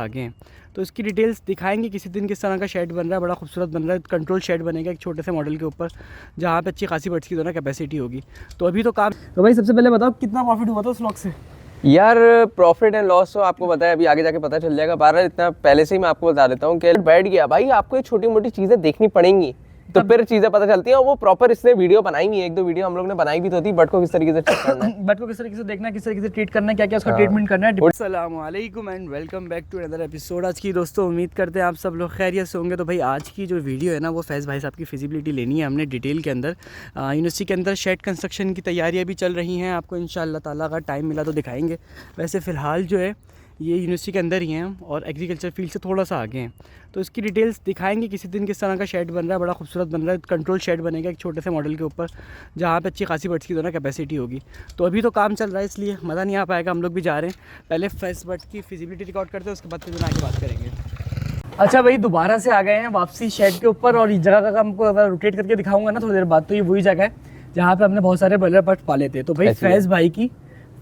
आगे हैं। तो इसकी डिटेल्स दिखाएंगे किसी दिन किस तरह का शेड बन रहा है, बड़ा खूबसूरत बन रहा है। कंट्रोल शेड बनेगा एक छोटे से मॉडल के ऊपर, जहाँ पे अच्छी खासी बर्ड्स की दोनों कैपेसिटी होगी। तो अभी तो काम, तो भाई सबसे पहले बताओ कितना प्रॉफिट हुआ था उस व्लॉग से? यार प्रॉफिट एंड लॉस तो आपको पता है, अभी आगे जाके पता चल जाएगा। बारह इतना पहले से ही मैं आपको बता देता हूँ कि बैठ गया भाई, आपको ये छोटी मोटी चीजें देखनी पड़ेंगी तो फिर चीजें पता चलती हैं। और वो प्रॉपर इसने वीडियो बनाई हुई है, एक दो वीडियो हम लोग ने बनाई भी तो थी। बट को किस तरीके से ट्रीट करना है, बट को किस तरीके से देखना है, किस तरीके से ट्रीट करना है, क्या क्या उसका ट्रीटमेंट करना है। अस्सलाम वालेकुम and welcome back to another episode. आज की दोस्तों उम्मीद करते हैं आप सब लोग खैरियत से होंगे। तो भाई आज की जो वीडियो है ना, वो फैज़ भाई साहब की फिजिबिलिटी लेनी है हमने डिटेल के अंदर। यूनिवर्सिटी के अंदर शेड कंस्ट्रक्शन की तैयारियाँ भी चल रही हैं, आपको इंशाअल्लाह ताला अगर टाइम मिला तो दिखाएंगे। वैसे फ़िलहाल जो है ये यूनिवर्सिटी के अंदर ही हैं और एग्रीकल्चर फील्ड से थोड़ा सा आगे हैं। तो इसकी डिटेल्स दिखाएंगे किसी दिन किस तरह का शेड बन रहा है, बड़ा खूबसूरत बन रहा है। कंट्रोल शेड बनेगा एक छोटे से मॉडल के ऊपर, जहाँ पे अच्छी खासी बर्ड्स की दोनों कैपेसिटी होगी। तो अभी तो काम चल रहा है इसलिए मज़ा नहीं आ पाएगा, हम लोग भी जा रहे हैं। पहले फर्स्ट बर्ड्स की फिजिबिलिटी रिकॉर्ड करते हैं, उसके बाद फिर आगे बात करेंगे। अच्छा भाई दोबारा से आ गए हैं वापसी शेड के ऊपर, और इस जगह का हमको अगर रोटेट करके दिखाऊंगा ना थोड़ी देर बाद, तो ये वही जगह है जहाँ पे हमने बहुत सारे बॉयलर बर्ड्स पाले थे। तो भाई फैज़ भाई की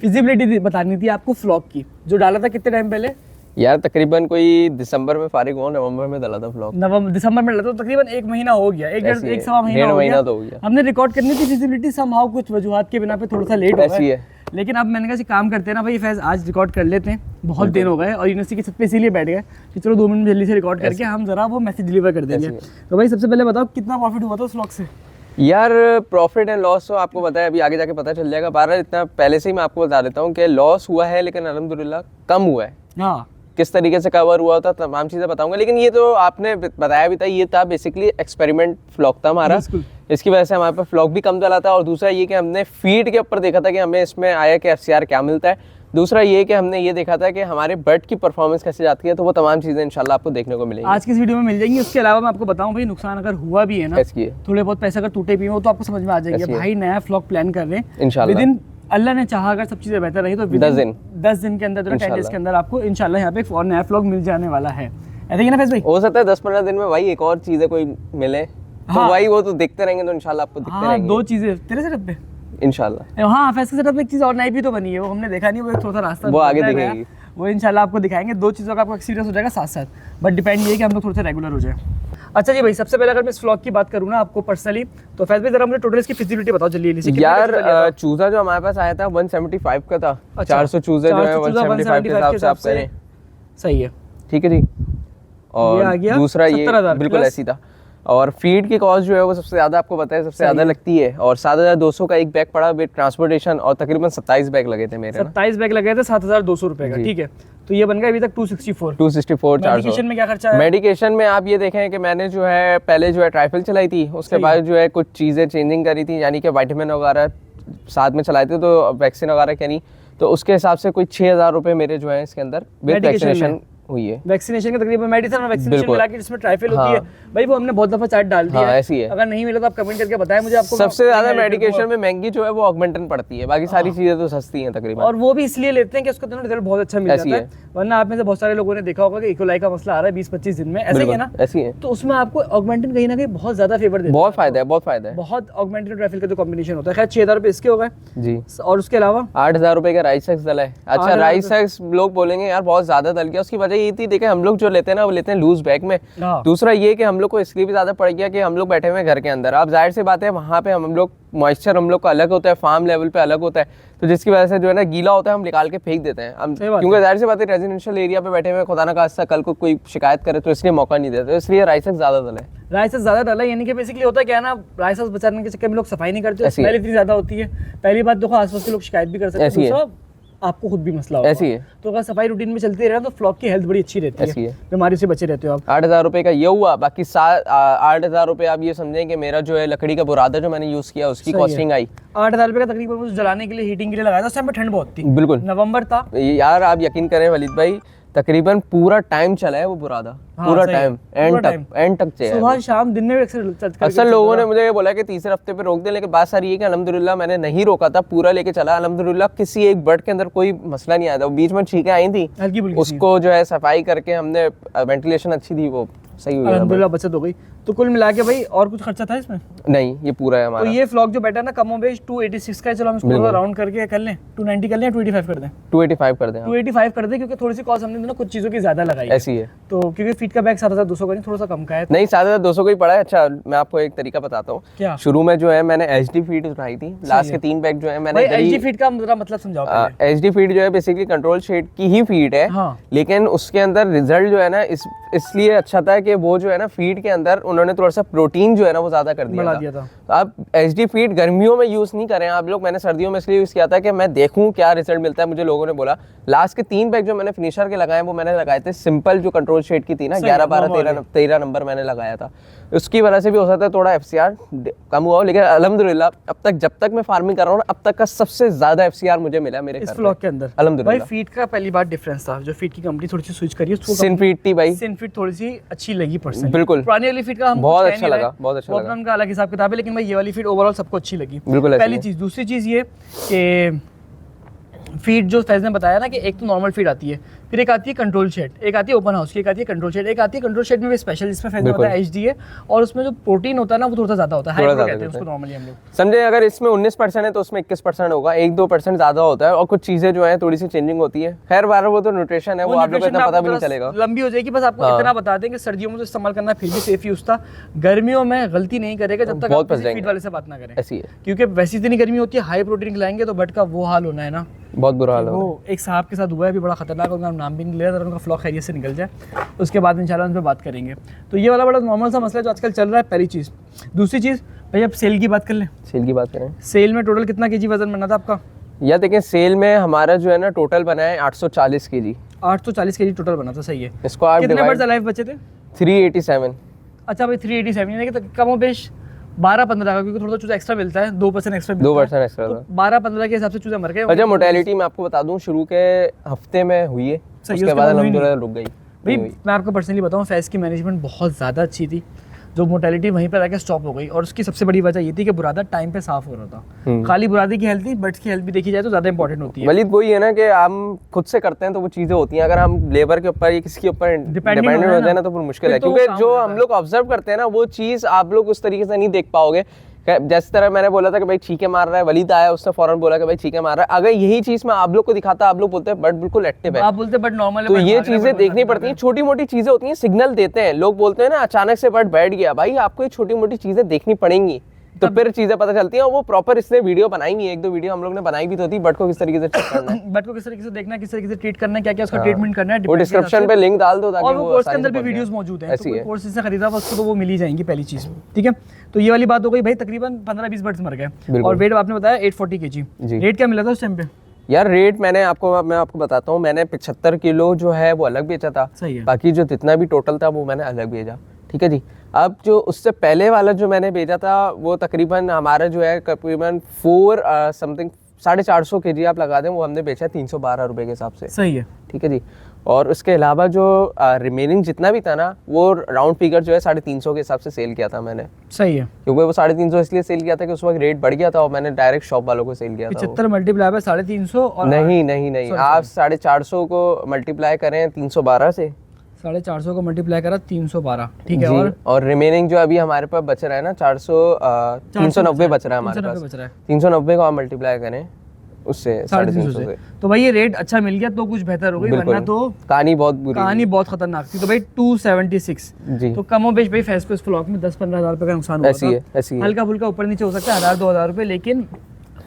फिजिबिलिटी बतानी थी आपको फ्लॉक की, जो डाला था कितने टाइम पहले? यार तकरीबन कोई दिसंबर में फारिग हुआ, नवंबर में डाला था व्लॉग। नवंबर दिसंबर में डाला, तो तकरीबन एक महीना हो गया, एक सवा महीना हो गया। हमने रिकॉर्ड करनी थी फिजिबिलिटी, समहाउ कुछ वजूहात के बिना पे थोड़ा सा लेट हो गया। लेकिन अब मैंने कहा काम करते हैं ना भाई फैज़, आज रिकॉर्ड कर लेते हैं, बहुत दिन हो गए और यूनिवर्सिटी की छत पे इसीलिए बैठ गए कि चलो 2 मिनट जल्दी से रिकॉर्ड करके हम जरा वो मैसेज डिलीवर कर देंगे। तो भाई सबसे पहले बताओ कितना प्रॉफिट हुआ था उस व्लॉग से? यार प्रॉफिट एंड लॉस तो आपको पता है, अभी आगे जाके पता चल जाएगा। बारह इतना पहले से ही मैं आपको बता देता हूँ कि लॉस हुआ है, लेकिन अल्हम्दुलिल्लाह कम हुआ है। हाँ, किस तरीके से कवर हुआ था तमाम चीज़ें बताऊंगा। लेकिन ये तो आपने बताया भी था, ये था बेसिकली एक्सपेरिमेंट फ्लॉग था हमारा। इसकी वजह से हमारे पास फ्लॉग भी कम चला था। और दूसरा ये कि हमने फीड के ऊपर देखा था कि हमें इसमें आया कि FCR क्या मिलता है। दूसरा ये कि हमने ये देखा था कि हमारे बर्ड की परफॉर्मेंस कैसे जाती है। तो वो तमाम चीज़ें इंशाल्लाह आपको देखने को मिलेंगी, आज की इस वीडियो में मिल जाएंगी। उसके अलावा मैं आपको बताऊं भाई, नुकसान अगर हुआ भी है ना, थोड़े बहुत पैसे अगर टूटे भी हो तो आपको समझ में आ जाएंगे। भाई नया फ्लॉग प्लान कर रहे हैं इंशाल्लाह, विदिन अल्लाह ने चाहा अगर सब चीज़ें बेहतर रही तो 10 दिन के अंदर, 10 डेज के अंदर आपको इंशाल्लाह यहाँ पे एक और नया व्लॉग मिल जाने वाला है। ऐसा ही ना फैज़ भाई? हो सकता है 10-15 दिन में भाई एक और चीज़ें कोई मिले। हाँ, तो भाई वो तो देखते रहेंगे, तो इंशाल्लाह आपको दिखते रहेंगे। 2 चीज़ें तेरे सेटअप पे इंशाल्लाह। हाँ फैज़ के सेटअप पे एक चीज़ और नई भी तो बनी है, वो हमने देखा नहीं, वो एक थोड़ा सा रास्ता वो आगे दिखेगी, वो इंशाल्लाह आपको दिखाएंगे। 2 चीज़ों का आपको एक्सपीरियंस हो जाएगा साथ साथ, बट डिपेंड ये है कि हम लोग थोड़े से रेगुलर हो जाए। अच्छा जी भाई, सबसे पहले अगर मैं इस व्लॉग की बात करूँ ना आपको पर्सनली, तो फैज़ भाई जरा मुझे टोटल इसकी फिजिबिलिटी बताओ जल्दी। यार चूजा जो हमारे पास आया था 175 का था। 400 चूजे जो है 175 के हिसाब से आप करें, सही है, ठीक है जी। और दूसरा ये बिल्कुल ऐसी था। और फीड की कॉस्ट जो है वो सबसे ज़्यादा आपको पता है सबसे ज़्यादा लगती है। और 7,200 का एक बैग पड़ा विद ट्रांसपोर्टेशन, और तकरीबन 27 बैग लगे थे मेरे। 27 बैग लगे थे 7,200 रुपए का, ठीक है। तो ये बन गया अभी तक 264 मेडिकेशन में क्या खर्चा है? मेडिकेशन में आप ये देखें कि मैंने जो है पहले जो है ट्राइफल चलाई थी, उसके बाद जो है कुछ चीज़ें चेंजिंग करी थी, यानी कि विटामिन वगैरह साथ में चलाए थे, तो वैक्सीन वगैरह क्या नहीं, तो उसके हिसाब से कोई 6,000 रुपये मेरे जो है इसके अंदर विद वैक्सीनेशन हुई है। वैक्सीनेशन का तकरीबन मेडिसिन और वैक्सीनेशन मिला के जिसमें ट्राइफल होती है भाई, वो हमने बहुत दफा चार्ट डाल दिया है। ऐसी है, अगर नहीं मिला तो आप कमेंट करके बताएं मुझे। आपको सबसे ज्यादा मेडिकेशन में महंगी जो है वो ऑगमेंटन पड़ती है, बाकी सारी चीजें तो सस्ती हैं तकरीबन। और वो भी इसलिए लेते हैं कि उसका रिजल्ट बहुत अच्छा मिल जाता है। वरना आप में से बहुत सारे लोगों ने देखा होगा कि इकोलाई का मसला आ रहा है 20-25 दिन में, ऐसे ही है ना? ऐसी है। तो उसमें आपको ऑगमेंटन कहीं ना कहीं बहुत ज्यादा फेवर देता है। बहुत फायदा है, बहुत फायदा है। बहुत ऑगमेंटन और ट्राइफल का जो कॉम्बिनेशन होता है। खैर 6,000 रुपए इसके हो गए जी। और उसके अलावा 8,000 रुपए का राइस एक्स डला है। अच्छा राइस एक्स लोग बोलेंगे यार बहुत ज्यादा डल गया, उसकी वजह ये थी, देखें हम लोग जो लेते हैं ना वो लेते हैं लूज बैग में। दूसरा ये कि हम लोग को इसलिए भी ज्यादा पड़ गया कि हम लोग बैठे हुए हैं घर के अंदर। अब जाहिर सी बात है वहाँ पे हम लोग मॉइस्चर हम लोग का अलग होता है, फार्म लेवल पे अलग होता है, तो जिसकी वजह से जो है ना गीला होता है हम निकाल के फेंक देते हैं हम, क्योंकि जाहिर सी बात है रेजिडेंशियल एरिया पे बैठे हुए, खुदा ना खास्ता कल को कोई शिकायत करे तो इसलिए मौका नहीं देते, इसलिए राइस एक्स ज्यादा डला है। राइस एक्स ज्यादा डला है, यानी कि बेसिकली होता क्या है ना, राइस एक्स बचाने के चक्कर में लोग सफाई नहीं करते, स्मेल इतनी ज्यादा होती है। पहली बात देखो आसपास के लोग शिकायत भी कर सकते हैं, आपको खुद भी मसला होगा। ऐसी है, तो अगर सफाई रूटीन में चलते रहे तो फ्लॉक की हेल्थ बड़ी अच्छी रहती है, बीमारी से बचे रहते हो आप। 8,000 रुपए का ये हुआ। बाकी 8,000 रुपए आप ये समझें कि मेरा जो है लकड़ी का बुरादा जो मैंने यूज किया उसकी कॉस्टिंग आई 8,000 रुपए का तकरीबन। मुझे जलाने के लिए, हीटिंग के लिए लगाया था, उस टाइम पे ठंड बहुत थी, बिल्कुल नवंबर था यार। आप यकीन करें वलीद भाई, तकरीबन पूरा टाइम चला है वो बुरादा, पूरा टाइम एंड तक चाहिए, सुबह शाम दिन में। असल लोगों ने मुझे ये बोला कि तीसरे हफ्ते पे रोक दे, लेकिन बात सारी ये कि अल्हम्दुलिल्लाह मैंने नहीं रोका था, पूरा लेके चला। अल्हम्दुलिल्लाह किसी एक बर्ड के अंदर कोई मसला नहीं आया था। बीच में छींकें आई थी, उसको जो है सफाई करके हमने, वेंटिलेशन अच्छी थी, वो सही हुई, अल्हम्दुलिल्लाह बचत हो गई। तो कुल मिला के भाई और कुछ खर्चा था इसमें? नहीं, ये पूरा है तो हमारा। ये फ्लॉक जो बैठा है ना कमो बेश 286 का है। चलो हम इसको थोड़ा राउंड करके कर लें, 290 कर लें या 285 कर दें? 285 कर दें। 285 कर दें क्योंकि थोड़ी सी कॉस्ट हमने ना कुछ चीज़ों की ज़्यादा लगाई है। ऐसी है तो क्योंकि फीट का बैग 7200 का नहीं, थोड़ा सा कम का है। नहीं, 7200 का ही पड़ा है। अच्छा, मैं आपको एक तरीका बताता हूँ। क्या? शुरू में जो है मैंने एचडी फीड उठाई थी, लास्ट के 3 बैग जो है मैंने एचडी फीट का जरा मतलब समझाओ पहले। एचडी फीड जो है बेसिकली कंट्रोल शेड की ही फीड है। हाँ। लेकिन उसके अंदर रिजल्ट जो है ना इसलिए अच्छा था कि वो जो है ना फीड के अंदर उन्होंने थोड़ा सा प्रोटीन जो है ना वो ज्यादा कर दिया था। तो आप एचडी फीड गर्मियों में यूज नहीं करें आप लोग। मैंने सर्दियों में इसलिए यूज किया था कि मैं देखूं क्या रिजल्ट मिलता है। मुझे लोगों ने बोला लास्ट के 3 बैग जो मैंने फिनिशर के लगाए वो मैंने लगाए थे सिंपल जो कंट्रोल शेड की थी ना, 11 12 13 नंबर मैंने लगाया था। उसकी वजह से भी हो सकता है थोड़ा एफसीआर कम हुआ हो, लेकिन अल्हम्दुलिल्लाह अब तक जब तक मैं फार्मिंग कर रहा हूँ अब तक का सबसे ज्यादा एफसीआर मुझे मिला मेरे इस फ्लॉक के अंदर। अल्हम्दुलिल्लाह। भाई फीट का पहली बार डिफरेंस था, जो फीट की कंपनी थोड़ी सी स्विच करी उसको सिनफीट थी भाई। सिनफीट थोड़ी सी अच्छी लगी पर्सनली। बिल्कुल। पुरानी वाली फीट का हम बहुत अच्छा लगा, बहुत अच्छा लगा। उनका अलग हिसाब किताब है, लेकिन भाई ये वाली फीट ओवरऑल सबको अच्छी लगी। बिल्कुल। पहली चीज। दूसरी चीज ये कि फीड जो फैज ने बताया ना कि एक तो नॉर्मल फीड आती है, फिर एक आती है कंट्रोल शेड, एक आती है ओपन हाउस की, एक आती है कंट्रोल शेड, एक आती है कंट्रोल शेड में भी स्पेशल, जिसमें फैज ने बताया एचडी है और उसमें जो प्रोटीन होता है ना वो थोड़ा ज्यादा होता है, हाई प्रोटीन कहते हैं उसको नॉर्मली हम लोग। समझे, अगर इसमें 19% है तो उसमें 21% होगा, 1-2% ज्यादा होता है और कुछ चीजें जो है थोड़ी सी चेंजिंग होती है। खैर बार वो तो न्यूट्रिशन है, वो आप लोगों को इतना पता भी नहीं चलेगा, लंबी हो जाएगी। बस आपको इतना बता दें कि सर्दियों में तो इस्तेमाल करना फिर भी सेफ यूज था, गर्मियों में गलती नहीं करेगा जब तक आप फीड वाले से बात ना करें। ऐसी है, क्योंकि वैसी इतनी गर्मी होती है, हाई प्रोटीन खिलाएंगे तो बट का वो हाल होना है ना, बहुत बुरा हाल है। वो एक साहब के साथ हुआ है अभी, बड़ा खतरनाक, उनका नाम भी नहीं ले रहा, उनका फ्लॉक खैरियत से निकल जाए उसके बाद इंशाल्लाह उन पर बात करेंगे। तो ये वाला बड़ा नॉर्मल सा मसला है जो आजकल चल रहा है, पहली चीज़। दूसरी चीज़ भाई अब सेल की बात कर लें। सेल की बात करें, सेल में टोटल कितना केजी वजन बना था आपका? या देखें सेल में हमारा जो है ना टोटल बना है 840 केजी। 840 केजी टोटल बना था, सही है। इसको आप कितने बर्ड्स अलाइव बचे थे? 387। अच्छा भाई 387 यानी कि कम बेश 12-15 का, क्योंकि थोड़ा चूजा एक्स्ट्रा मिलता है, 2% एक्स्ट्रा 2% एक्स्ट्रा था। 12-15 के हिसाब से चूजा मर गए। अच्छा, मोर्टेलिटी मैं आपको बता दूं शुरू के हफ्ते में हुई है, उसके बाद अल्हम्दुलिल्लाह रुक गई। भाई मैं आपको पर्सनली बताऊं, फैज़ की मैनेजमेंट बहुत ज़्यादा अच्छी थी, जो मोर्टेलिटी वहीं पर आके स्टॉप हो गई। और उसकी सबसे बड़ी वजह ये थी कि बुरादा टाइम पे साफ हो रहा था। खाली बुरादी की हेल्थ नहीं, बर्ड्स की हेल्थ भी देखी जाए तो ज़्यादा इंपॉर्टेंट होती है। वलीद वही है ना कि हम खुद से करते हैं तो वो चीज़ें होती हैं, अगर हम लेबर के ऊपर या किसी के ऊपर डिपेंडेंट हो जाए ना तो फिर मुश्किल है, क्योंकि जो हम लोग ऑब्जर्व करते हैं ना वो चीज़ आप लोग उस तरीके से नहीं देख पाओगे। जिस तरह मैंने बोला था कि भाई चीखे मार रहा है, वलीद आया उसने फौरन बोला कि भाई चीखे मार रहा है, अगर यही चीज़ मैं आप लोग को दिखाता, आप लोग बोलते हैं बट बिल्कुल एक्टिव है, आप बोलते बट नॉर्मल है, तो ये चीज़ें देखनी पड़ती हैं। छोटी मोटी चीज़ें होती हैं, सिग्नल देते हैं लोग, बोलते हैं ना अचानक से बट बैठ गया, भाई आपको ये छोटी मोटी चीज़ें देखनी पड़ेंगी तो फिर चीजें पता चलती हैं। और वो प्रॉपर इसने वीडियो बनाई नहीं है, 1-2 वीडियो हम लोग ने बनाई भी तो थी, बट को किस तरीके से चेक करना है, बट को किस तरीके से देखना है, किस तरीके से ट्रीट करना है, क्या क्या उसका ट्रीटमेंट करना है, वो डिस्क्रिप्शन पे लिंक डाल दो ताकि और वो कोर्स के अंदर भी वीडियोस मौजूद हैं, तो कोर्स से खरीदा हुआ उसको तो वो मिल ही जाएंगी पहली चीज, ठीक है। तो ये वाली बात हो गई भाई, तकरीबन 15-20 बर्ड्स मर गए और वेट आपने बताया 840 kg। रेट क्या मिला था उस टाइम पे? यार रेट मैं आपको बताता हूँ, मैंने 75 किलो जो है वो अलग बेचा था, सही है। बाकी जो जितना भी टोटल था वो मैंने अलग भेजा, ठीक है जी। अब जो उससे पहले वाला जो मैंने भेजा था वो तकरीबन हमारा जो है तकरीबन 450 kg आप लगा दें, वो हमने बेचा 312 रुपये के हिसाब से, सही है, ठीक है जी। और उसके अलावा जो रिमेनिंग जितना भी था ना वो राउंड फिगर जो है 350 के हिसाब से सेल किया था मैंने, सही है, क्योंकि वो 350 इसलिए सेल किया था कि उस वक्त रेट बढ़ गया था और मैंने डायरेक्ट शॉप वालों को सेल किया था। 75 मल्टीप्लाई बाय 350 और नहीं आप 450 को मल्टीप्लाई करें 312 से, 450 को मल्टीप्लाई करा 312, ठीक है। और रिमेनिंग जो अभी हमारे पास बच रहा है ना 390 बच रहा है हमारे पास, 390 को आप मल्टीप्लाई करें उससे 350 से, तो भाई ये रेट अच्छा मिल गया तो कुछ बेहतर हो गई, वरना तो कहानी बहुत खतरनाक थी। तो भाई 276 जी, तो कमो बेश भाई फेस पे फ्लॉक में 10-15 हज़ार रुपये का नुकसान हुआ था। ऐसी है, हल्का फुल्का ऊपर नीचे हो सकता है 1,000-2,000 रुपये, लेकिन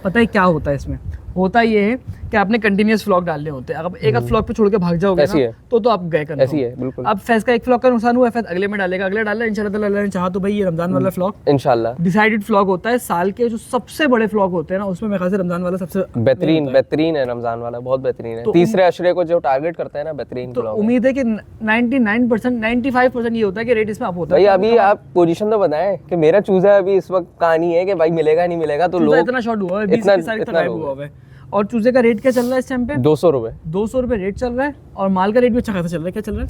पता है क्या होता है इसमें, होता ये है कि आपने कंटिन्यूअस फ्लॉक डालने होते हैं। अगर एक आध फ्लॉक पे छोड़ के भाग जाओगे ना तो आप गए कर। ऐसी है बिल्कुल। अब फैज का एक फ्लॉक का नुकसान हुआ, फैज अगले में डालेगा, अगले डाला, इंशाल्लाह अल्लाह ने चाहा तो भाई ये रमजान वाला फ्लॉक इंशाल्लाह डिसाइडेड फ्लॉक होता है। साल के जो सबसे बड़े फ्लॉक होते हैं ना उसमें मेरे ख्याल से रमजान वाला सबसे बेहतरीन है, रमजान वाला बहुत बेहतरीन है। तीसरे अशरे को जो टारगेट करता है ना, बेहतरीन तो उम्मीद है कि 99% 95% ये होता है कि रेट इसमें अप होता है। भाई अभी आप पोजीशन तो बताएं कि मेरा चूजा अभी इस वक्त कहानी है कि भाई मिलेगा नहीं मिलेगा, तो लोग इतना शॉर्ट हुआ है, 20 तारीख तक गायब हुआ है। और चूजे का रेट क्या चल रहा है इस टाइम पे? 200 रुपए, 200 रुपए रेट चल रहा है। और माल का रेट भी अच्छा खासा चल रहा है। क्या चल रहा है?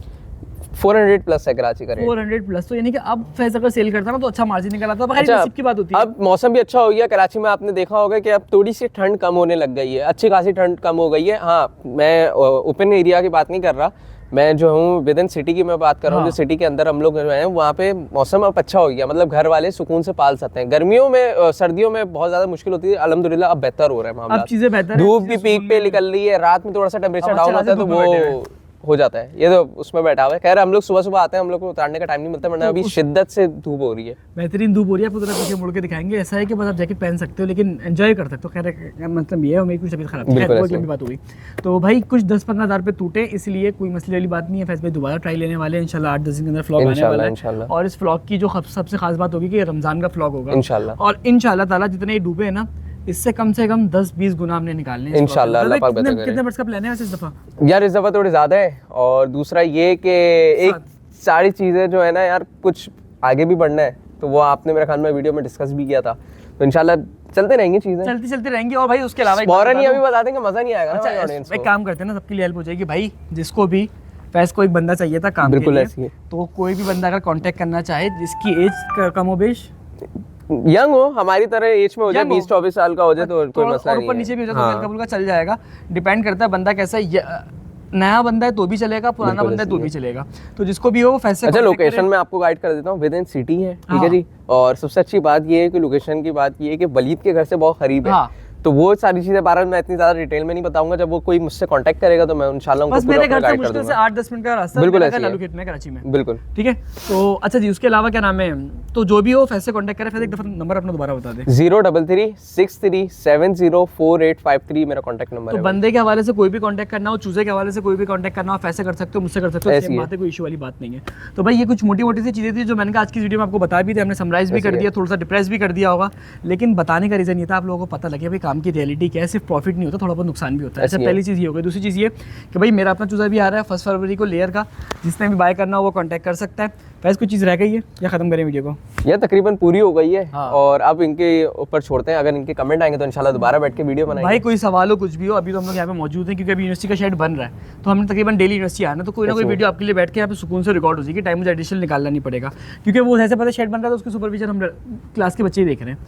400 प्लस है कराची का रेट, 400 प्लस। तो यानी कि अब फैज अगर सेल करता ना तो अच्छा मार्जिन निकल आता है। नसीब की बात होती है। अब मौसम भी अच्छा हो गया कराची में, आपने देखा होगा कि अब थोड़ी सी ठंड कम होने लग गई है, अच्छी खासी ठंड कम हो गई है। हाँ, मैं ओपन एरिया की बात नहीं कर रहा, मैं जो हूँ विद इन सिटी की मैं बात कर रहा हूँ, जो सिटी के अंदर हम लोग जो हैं वहाँ पे मौसम अब अच्छा हो गया, मतलब घर वाले सुकून से पाल सकते हैं। गर्मियों में सर्दियों में बहुत ज्यादा मुश्किल होती है, अल्हम्दुलिल्लाह अब बेहतर हो रहा है मामला, अब चीजें बेहतर है, धूप भी पीक पे निकल रही है, रात में थोड़ा सा टेम्परेचर डाउन होता है तो वो हो जाता है। ये तो उसमें बैठा हुआ है। खैर हम लोग सुबह सुबह आते हैं, हम लोग को उतारने का टाइम नहीं मिलता, वरना अभी शिद्दत से धूप हो रही है, बेहतरीन धूप हो रही है। आपको पीछे मुड़ के दिखाएंगे, ऐसा है कि बस आप जैकेट पहन सकते हो लेकिन एंजॉय कर सकते हो। खैर मतलब ये है, मेरी कुछ तबीयत खराब थी, बहुत लंबी बात हुई। तो भाई कुछ 10-15 हज़ार पे टूटे, इसलिए कोई मसले वाली बात नहीं है। फैज़ भाई दोबारा ट्राई लेने वाले हैं इंशाल्लाह, 8-10 दिन के अंदर व्लॉग आने वाला है। और इस व्लॉग की जो सबसे खास बात होगी कि रमजान का व्लॉग होगा इंशाल्लाह, और इंशाल्लाह ताला जितने ये डूबे हैं ना, इससे कम से कम 10-20 गुना हमने निकालने हैं इंशाल्लाह। अल्लाह पाक बेहतर करे। कितने बर्ड्स का प्लान है वैसे इस दफा? यार इस दफा थोड़ी ज्यादा है, और दूसरा ये कि एक सारी चीजें जो है ना यार, कुछ आगे भी बढ़ना है, तो वो आपने मेरे ख्याल में वीडियो में डिस्कस भी किया था, तो इंशाल्लाह चलते रहेंगे, चीजें चलती रहेंगी। और भाई उसके अलावा फौरन अभी बता देंगे, मजा नहीं आएगा। अच्छा एक काम करते हैं ना, सबके लिए हेल्प हो जाएगी भाई। जिसको भी फैज़ को एक बंदा चाहिए था काम बिल्कुल के ऐसी लिए, तो कोई भी बंदा अगर कांटेक्ट करना चाहे जिसकी एज कम हो बेश, यंग हो, हमारी तरह एज में हो जाए, 20-24 साल का हो जाए तो कोई मसला नहीं है, ऊपर नीचे भी हो जाए तो हल्का फुल्का चल जाएगा। डिपेंड करता है बंदा कैसा है, नया बंदा है तो भी चलेगा, पुराना बंदा है तो भी चलेगा। तो जिसको भी हो फैज़ से अच्छा लोकेशन मैं आपको गाइड कर देता हूँ, विद इन सिटी है, ठीक है जी। और सबसे अच्छी बात ये है कि लोकेशन की बात ये है कि वलीद के घर से बहुत करीब है, तो वो सारी चीजें बारे में मैं इतनी ज्यादा डिटेल में नहीं बताऊंगा। जब वो कोई मुझसे कांटेक्ट करेगा तो मैं इंशाल्लाह उनको पूरा गाइड कर दूंगा। बस मेरे घर से 8-10 मिनट का रास्ता है, बिल्कुल लालूखेत में, कराची में, बिल्कुल ठीक है। तो अच्छा जी, उसके अलावा क्या नाम है, तो जो भी हो फैज़ से कांटेक्ट करें। फैज़ एक दफा नंबर अपना दोबारा बता दे। 03363704853 मेरा कांटेक्ट नंबर है। तो बंदे के हवाले से कोई भी कांटेक्ट करना हो, चूजे के हवाले से कोई भी कांटेक्ट करना हो, फैज़ से कर सकते हो, मुझसे कर सकते हो, सेम बात है, कोई इशू वाली बात नहीं है। तो भाई ये कुछ मोटी मोटी सी चीजें थी जो मैंने कहा आज की वीडियो में आपको बता भी दी, हमने समराइज भी कर दिया, थोड़ा सा डिप्रेस भी कर दिया होगा, लेकिन बताने का रीजन ये था आप लोगों को पता लगे भाई काम की रियलिटी क्या है। सिर्फ प्रॉफिट नहीं होता, थोड़ा बहुत नुकसान भी होता है। ऐसा पहली चीज़ ये हो गई। दूसरी चीज़ ये कि भाई मेरा अपना चूज़ा भी आ रहा है 1 फरवरी को लेयर का, जिसने भी बाय करना हो वो कांटेक्ट कर सकता है। फैज़ कुछ चीज़ रह गई है या खत्म करें वीडियो को? ये तकरीबन पूरी हो गई है। और अब इनके ऊपर छोड़ते हैं, अगर इनके कमेंट आएंगे तो इंशाल्लाह दोबारा बैठ के वीडियो बनाएंगे। भाई कोई सवाल हो, कुछ भी हो, अभी तो हम लोग यहाँ पे मौजूद हैं क्योंकि अभी यूनिवर्सिटी का शेड बन रहा है, तो हमने तकरीबन डेली यूनिवर्सिटी आना, तो कोई ना कोई वीडियो आपके लिए बैठ के यहाँ पे सुकून से रिकॉर्ड हो जाएगी। टाइम मुझे एडिशनल निकालना नहीं पड़ेगा, क्योंकि वो ऐसे पता शेड बन रहा है तो उसके सुपरविजन हम क्लास के बच्चे ही देख रहे हैं।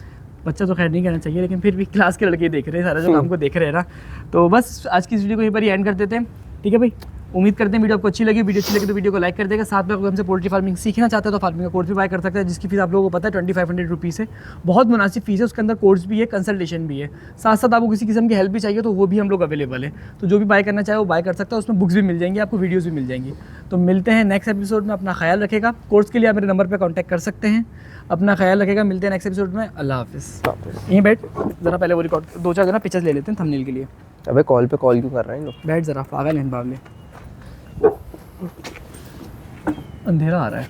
बच्चा तो खैर नहीं कहना चाहिए, लेकिन फिर भी क्लास के लड़के देख रहे हैं, सारा जो काम को देख रहे हैं ना। तो बस आज की इस वीडियो को यहीं पर ही एंड कर देते हैं, ठीक है भाई। उम्मीद करते हैं वीडियो आपको अच्छी लगी। वीडियो अच्छी लगी तो वीडियो को लाइक कर देगा। साथ में अगर हमसे पोल्ट्री फार्मिंग सीखना चाहते हो तो फार्मिंग का कोर्स भी बाय कर सकते हैं, जिसकी फीस आप लोगों को पता है 2500 रुपीज़ है। बहुत मुनासिब फीस है, उसके अंदर कोर्स भी है, कंसल्टेशन भी है, साथ साथ आपको किसी किस्म की हेल्प भी चाहिए तो वो भी हम लोग अवेलेबल है। तो जो भी बाय करना चाहे वो बाय कर सकता है, उसमें बुक्स भी मिल जाएंगी, आपको वीडियोज़ भी मिल जाएंगी। तो मिलते हैं नेक्स्ट एपिसोड में, अपना ख्याल रखेगा। कोर्स के लिए आप मेरे नंबर पर कॉन्टैक्ट कर सकते हैं। अपना ख्याल रखेगा, मिलते हैं नेक्स्ट एपिसोड में। अल्लाह हाफिज़। यहीं बैठ ज़रा, पहले वो रिकॉर्ड 2-4 जना पिक्चर्स ले लेते हैं थंबनेल के लिए। अबे कॉल पे कॉल क्यों कर रहे हैं लोग? बैठ ज़रा, पागल हैं बावले, अंधेरा आ रहा है।